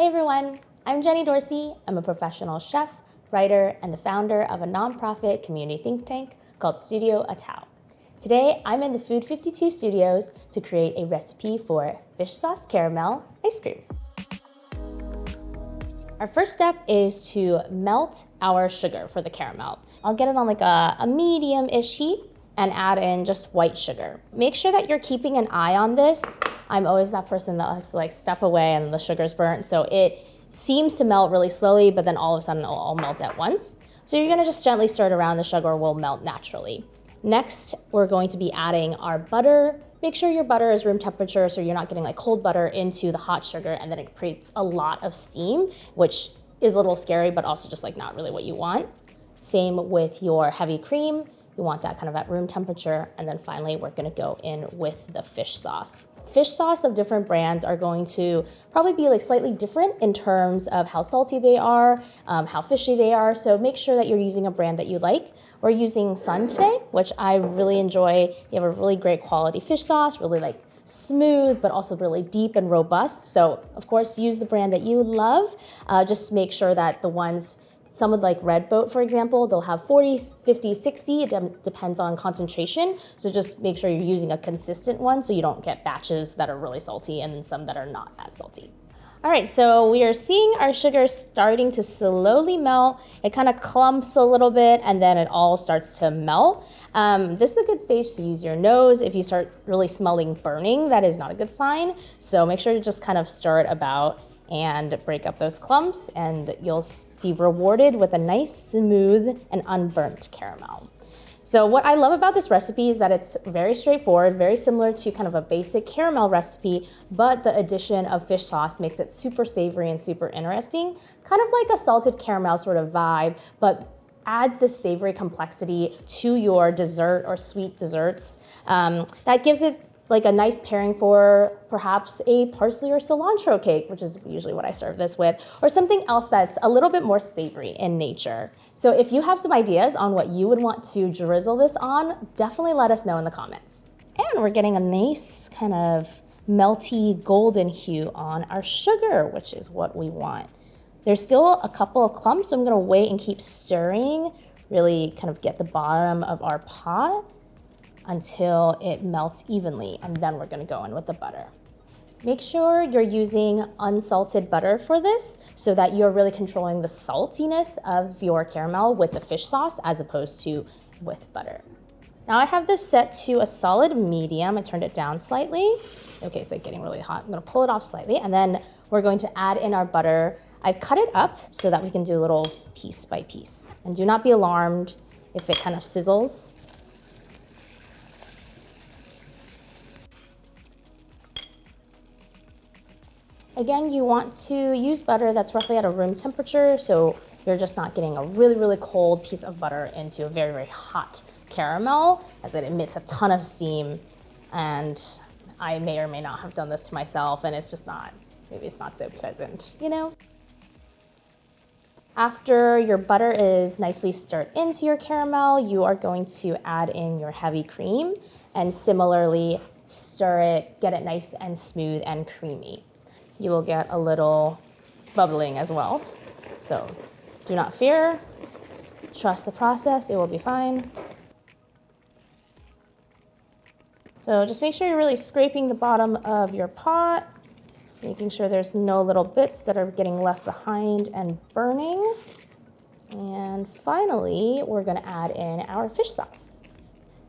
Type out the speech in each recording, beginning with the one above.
Hey everyone, I'm Jenny Dorsey. I'm a professional chef, writer, and the founder of a nonprofit community think tank called Studio Atao. Today, I'm in the Food 52 studios to create a recipe for fish sauce caramel ice cream. Our first step is to melt our sugar for the caramel. I'll get it on like a medium-ish heat and add in just white sugar. Make sure that you're keeping an eye on this. I'm always that person that likes to like step away and the sugar's burnt, so it seems to melt really slowly, but then all of a sudden it'll all melt at once. So you're gonna just gently stir it around, the sugar will melt naturally. Next, we're going to be adding our butter. Make sure your butter is room temperature so you're not getting like cold butter into the hot sugar and then it creates a lot of steam, which is a little scary, but also just like not really what you want. Same with your heavy cream. You want that kind of at room temperature. And then finally, we're gonna go in with the fish sauce. Fish sauce of different brands are going to probably be like slightly different in terms of how salty they are, how fishy they are. So make sure that you're using a brand that you like. We're using Sun today, which I really enjoy. They have a really great quality fish sauce, really like smooth, but also really deep and robust. So of course, use the brand that you love. Just make sure that the ones, some would like Red Boat, for example, they'll have 40, 50, 60, it depends on concentration. So just make sure you're using a consistent one so you don't get batches that are really salty and then some that are not as salty. All right, so we are seeing our sugar starting to slowly melt. It kind of clumps a little bit and then it all starts to melt. This is a good stage to use your nose. If you start really smelling burning, that is not a good sign. So make sure to just kind of stir it about and break up those clumps, and you'll be rewarded with a nice, smooth, and unburnt caramel. So what I love about this recipe is that it's very straightforward, very similar to kind of a basic caramel recipe, but the addition of fish sauce makes it super savory and super interesting, kind of like a salted caramel sort of vibe, but adds this savory complexity to your dessert or sweet desserts. That gives it like a nice pairing for perhaps a parsley or cilantro cake, which is usually what I serve this with, or something else that's a little bit more savory in nature. So if you have some ideas on what you would want to drizzle this on, definitely let us know in the comments. And we're getting a nice kind of melty golden hue on our sugar, which is what we want. There's still a couple of clumps, so I'm gonna wait and keep stirring, really kind of get the bottom of our pot until it melts evenly, and then we're gonna go in with the butter. Make sure you're using unsalted butter for this so that you're really controlling the saltiness of your caramel with the fish sauce as opposed to with butter. Now I have this set to a solid medium. I turned it down slightly. Okay, so it's getting really hot. I'm gonna pull it off slightly, and then we're going to add in our butter. I've cut it up so that we can do a little piece by piece. And do not be alarmed if it kind of sizzles. Again, you want to use butter that's roughly at a room temperature, so you're just not getting a really, really cold piece of butter into a very, very hot caramel, as it emits a ton of steam. And I may or may not have done this to myself, and it's just not, maybe it's not so pleasant, you know? After your butter is nicely stirred into your caramel, you are going to add in your heavy cream and similarly stir it, get it nice and smooth and creamy. You will get a little bubbling as well. So do not fear, trust the process, it will be fine. So just make sure you're really scraping the bottom of your pot, making sure there's no little bits that are getting left behind and burning. And finally, we're gonna add in our fish sauce.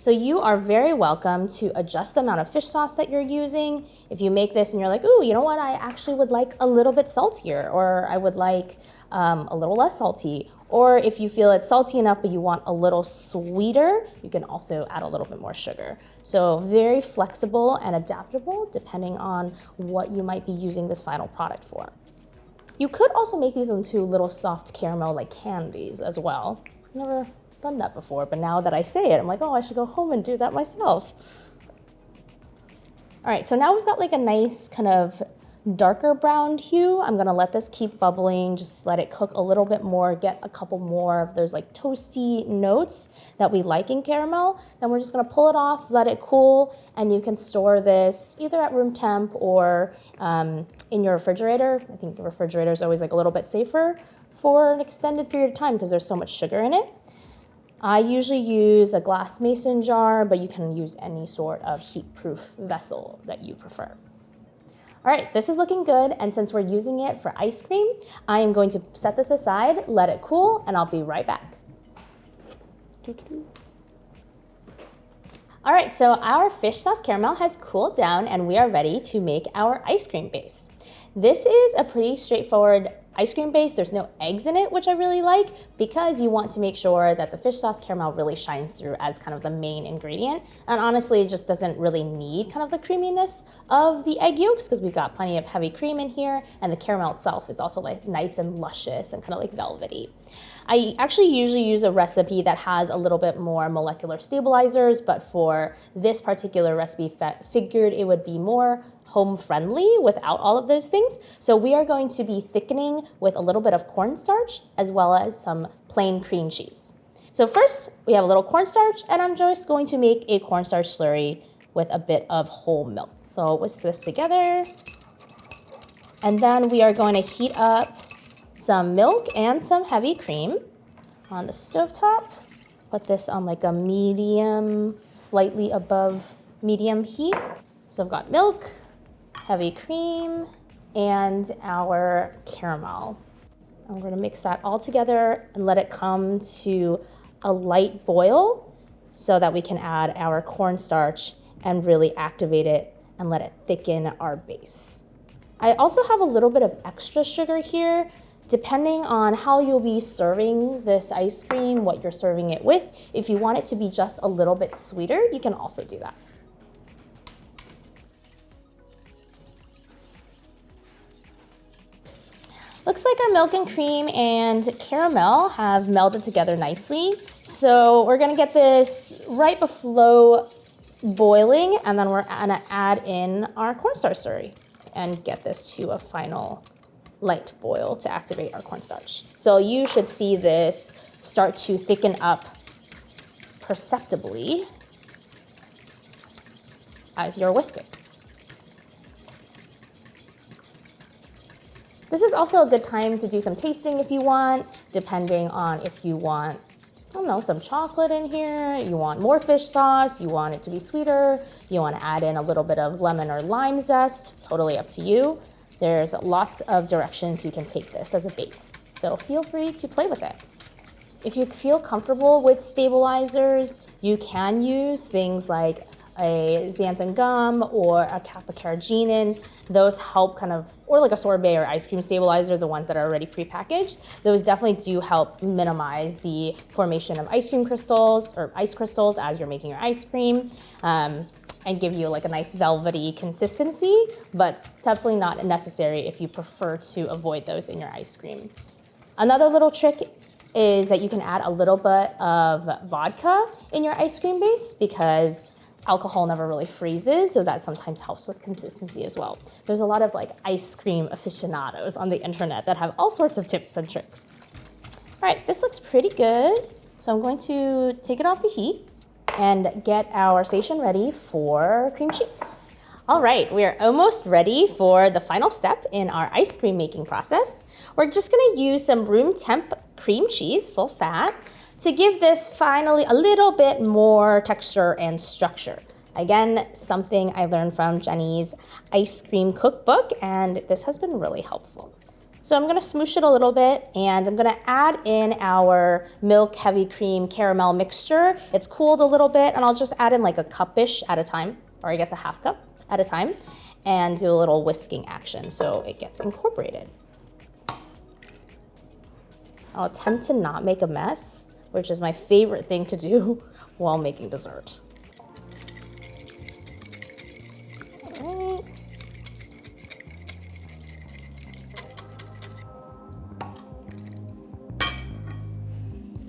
So you are very welcome to adjust the amount of fish sauce that you're using. If you make this and you're like, ooh, you know what, I actually would like a little bit saltier, or I would like a little less salty. Or if you feel it's salty enough but you want a little sweeter, you can also add a little bit more sugar. So very flexible and adaptable depending on what you might be using this final product for. You could also make these into little soft caramel like candies as well. Never done that before, but now that I say it, I'm like, oh, I should go home and do that myself. All right, so now we've got like a nice kind of darker brown hue. I'm gonna let this keep bubbling, just let it cook a little bit more, get a couple more of those like toasty notes that we like in caramel. Then we're just gonna pull it off, let it cool, and you can store this either at room temp or in your refrigerator. I think the refrigerator is always like a little bit safer for an extended period of time because there's so much sugar in it. I usually use a glass mason jar, but you can use any sort of heat-proof vessel that you prefer. All right, this is looking good, and since we're using it for ice cream, I am going to set this aside, let it cool, and I'll be right back. All right, so our fish sauce caramel has cooled down, and we are ready to make our ice cream base. This is a pretty straightforward ice cream base. There's no eggs in it, which I really like because you want to make sure that the fish sauce caramel really shines through as kind of the main ingredient. And honestly, it just doesn't really need kind of the creaminess of the egg yolks because we've got plenty of heavy cream in here, and the caramel itself is also like nice and luscious and kind of like velvety. I actually usually use a recipe that has a little bit more molecular stabilizers, but for this particular recipe, figured it would be more home friendly without all of those things. So we are going to be thickening with a little bit of cornstarch as well as some plain cream cheese. So first we have a little cornstarch, and I'm just going to make a cornstarch slurry with a bit of whole milk. So I'll whisk this together. And then we are going to heat up some milk and some heavy cream on the stovetop. Put this on like a medium, slightly above medium heat. So I've got milk, heavy cream, and our caramel. I'm going to mix that all together and let it come to a light boil so that we can add our cornstarch and really activate it and let it thicken our base. I also have a little bit of extra sugar here. Depending on how you'll be serving this ice cream, what you're serving it with, if you want it to be just a little bit sweeter, you can also do that. Looks like our milk and cream and caramel have melded together nicely. So we're gonna get this right below boiling, and then we're gonna add in our cornstarch slurry and get this to a final light boil to activate our cornstarch. So you should see this start to thicken up perceptibly as you're whisking. This is also a good time to do some tasting if you want, depending on if you want, I don't know, some chocolate in here, you want more fish sauce, you want it to be sweeter, you want to add in a little bit of lemon or lime zest, totally up to you. There's lots of directions you can take this as a base, so feel free to play with it. If you feel comfortable with stabilizers, you can use things like a xanthan gum or a kappa carrageenan. Those help kind of, or like a sorbet or ice cream stabilizer, the ones that are already prepackaged. Those definitely do help minimize the formation of ice cream crystals or ice crystals as you're making your ice cream. And give you like a nice velvety consistency, but definitely not necessary if you prefer to avoid those in your ice cream. Another little trick is that you can add a little bit of vodka in your ice cream base because alcohol never really freezes, so that sometimes helps with consistency as well. There's a lot of like ice cream aficionados on the internet that have all sorts of tips and tricks. All right, this looks pretty good. So I'm going to take it off the heat and get our station ready for cream cheese. All right, we are almost ready for the final step in our ice cream making process. We're just gonna use some room temp cream cheese, full fat, to give this finally a little bit more texture and structure. Again, something I learned from Jenny's ice cream cookbook, and this has been really helpful. So I'm gonna smoosh it a little bit, and I'm gonna add in our milk, heavy cream, caramel mixture. It's cooled a little bit, and I'll just add in like a cup-ish at a time, or I guess a half cup at a time, and do a little whisking action so it gets incorporated. I'll attempt to not make a mess, which is my favorite thing to do while making dessert. All right.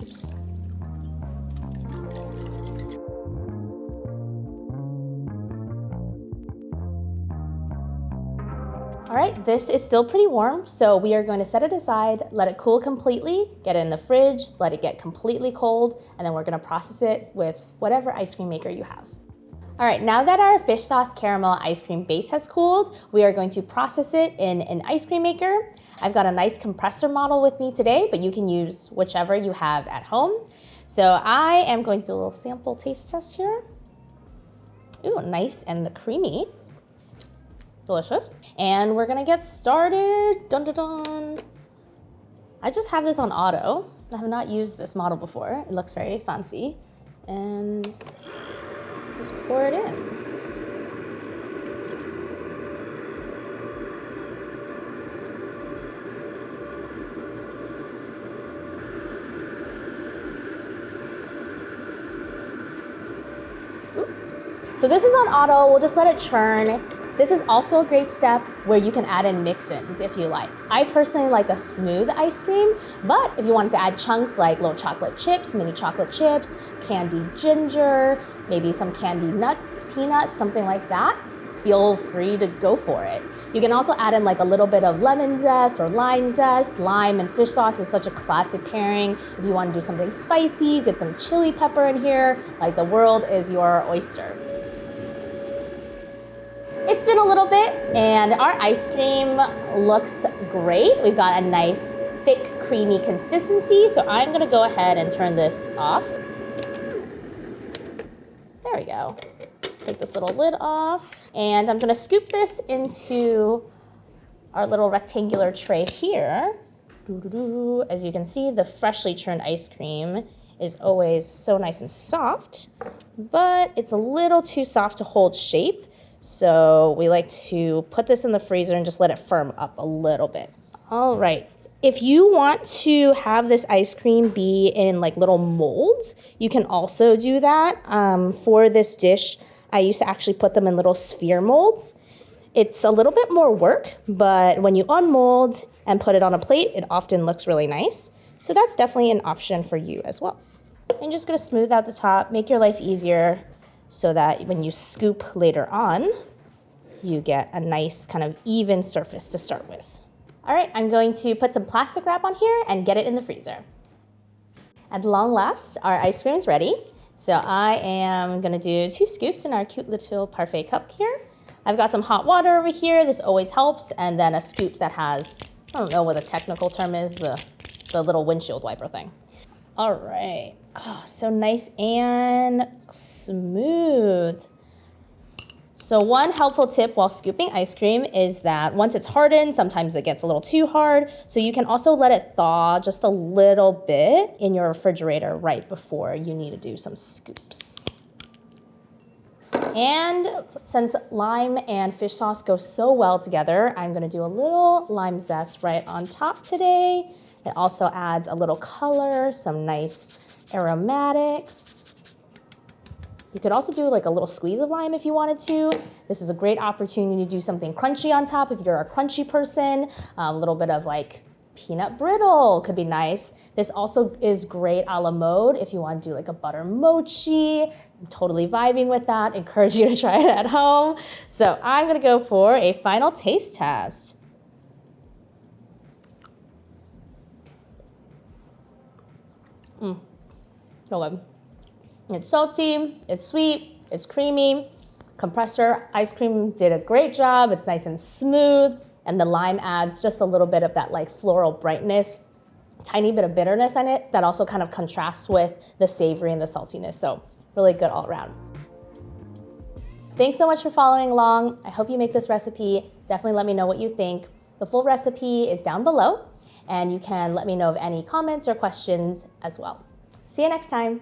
Oops. All right, this is still pretty warm, so we are going to set it aside, let it cool completely, get it in the fridge, let it get completely cold, and then we're gonna process it with whatever ice cream maker you have. All right, now that our fish sauce caramel ice cream base has cooled, we are going to process it in an ice cream maker. I've got a nice compressor model with me today, but you can use whichever you have at home. So I am going to do a little sample taste test here. Ooh, nice and creamy. Delicious. And we're gonna get started. Dun dun dun. I just have this on auto. I have not used this model before. It looks very fancy. And just pour it in. Ooh. So this is on auto. We'll just let it churn. This is also a great step where you can add in mix-ins if you like. I personally like a smooth ice cream, but if you wanted to add chunks like little chocolate chips, mini chocolate chips, candied ginger, maybe some candied nuts, peanuts, something like that, feel free to go for it. You can also add in like a little bit of lemon zest or lime zest. Lime and fish sauce is such a classic pairing. If you want to do something spicy, get some chili pepper in here, like the world is your oyster. It's been a little bit and our ice cream looks great. We've got a nice thick creamy consistency. So I'm gonna go ahead and turn this off. There we go. Take this little lid off and I'm gonna scoop this into our little rectangular tray here. As you can see, the freshly churned ice cream is always so nice and soft, but it's a little too soft to hold shape. So we like to put this in the freezer and just let it firm up a little bit. All right. If you want to have this ice cream be in like little molds, you can also do that. For this dish, I used to actually put them in little sphere molds. It's a little bit more work, but when you unmold and put it on a plate, it often looks really nice. So that's definitely an option for you as well. I'm just gonna smooth out the top, make your life easier, so that when you scoop later on, you get a nice kind of even surface to start with. All right, I'm going to put some plastic wrap on here and get it in the freezer. At long last, our ice cream is ready. So I am gonna do 2 scoops in our cute little parfait cup here. I've got some hot water over here, this always helps, and then a scoop that has, I don't know what the technical term is, the little windshield wiper thing. All right. Oh, so nice and smooth. So one helpful tip while scooping ice cream is that once it's hardened, sometimes it gets a little too hard. So you can also let it thaw just a little bit in your refrigerator right before you need to do some scoops. And since lime and fish sauce go so well together, I'm gonna do a little lime zest right on top today. It also adds a little color, some nice aromatics. You could also do like a little squeeze of lime if you wanted to. This is a great opportunity to do something crunchy on top if you're a crunchy person. A little bit of like peanut brittle could be nice. This also is great a la mode if you want to do like a butter mochi. I'm totally vibing with that. Encourage you to try it at home. So I'm gonna go for a final taste test. So good. It's salty, it's sweet, it's creamy. Compressor ice cream did a great job. It's nice and smooth, and the lime adds just a little bit of that like floral brightness, tiny bit of bitterness in it that also kind of contrasts with the savory and the saltiness. So really good all around. Thanks so much for following along. I hope you make this recipe. Definitely let me know what you think. The full recipe is down below, and you can let me know of any comments or questions as well. See you next time.